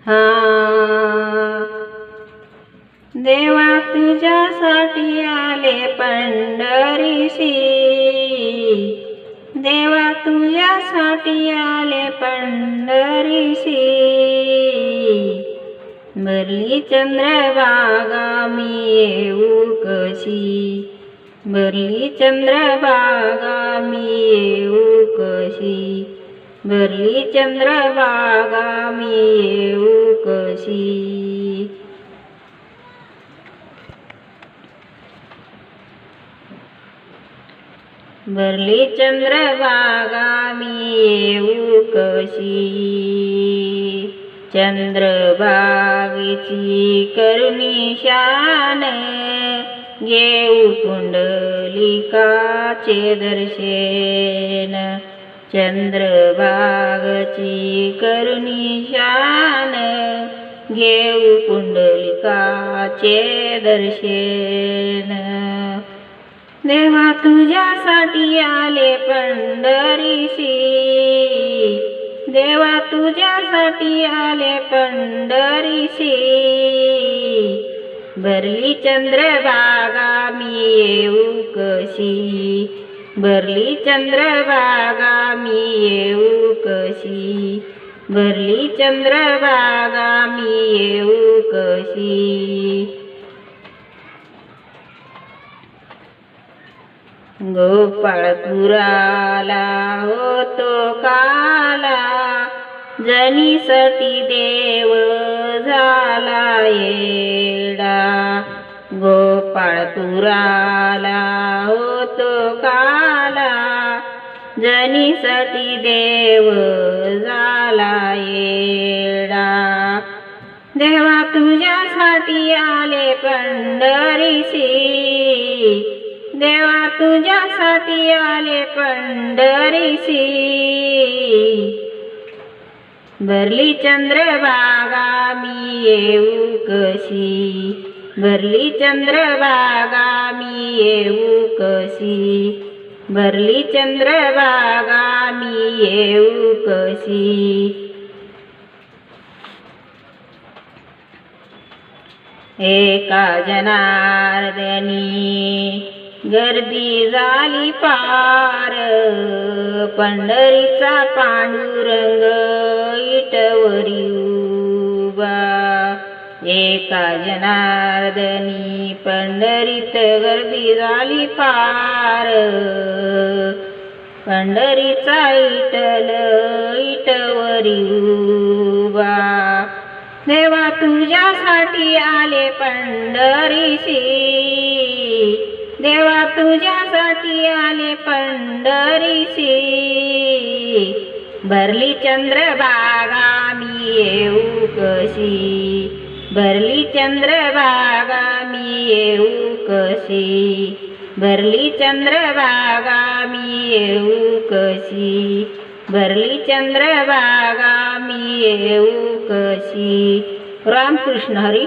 हा देवा तुझ्यासाठी आले पंढरीशी, देवा तुझ्यासाठी आले पंढरीशी। भरली चंद्रभागा मी येऊ कशी, भरली चंद्रभागा मी येऊ कशी, भरली चंद्रभागा मी येऊ कशी। भरली चंद्रभागा मी येऊ कशी, चंद्रभागेची करुणी शान घेऊ पुंडलिकाचे दर्शन, चंद्रभागेची करुणी शान घेऊ पुंडलिकाचे दर्शन। देवा तुझ्यासाठी आले पंढरीशी, देवा तुझ्यासाठी आले पंढरीशी। भरली चंद्रभागा मी येऊ कशी, भरली चंद्रभागा मी येऊ कशी, भरली चंद्रभागा मी येऊ कशी। गोपाळपुराला होतो काला, जनीसाठी देव झाला येडा। गोपाळपुराला होतो काला, जनीसाठी देव झाला येडा। देवा तुझ्यासाठी आले पंढरीशी, देवा तुझ्यासाठी आले पंढरीशी। भरली चंद्रभागा मी येऊ कशी, भरली चंद्रभागा मी येऊ कशी, भरली चंद्रभागा मी येऊ कशी। एका जनार्दनी गर्दी झाली पार, पंढरीचा पांडुरंग इटवरी उभा। एका जनार्दनी पंढरीत गर्दी झाली पार, पंढरीचा इटल इटवरी उभा। देवा तुझ्यासाठी आले पंढरीशी, देवा तुझ्यासाठी आले पंढरीशी। भरली चंद्रभागा मी येऊ कशी, भरली चंद्रभागा मी येऊ कशी, भरली चंद्रभागा मी येऊ कशी, भरली चंद्रभागा मी येऊ कशी। रामकृष्ण हरी।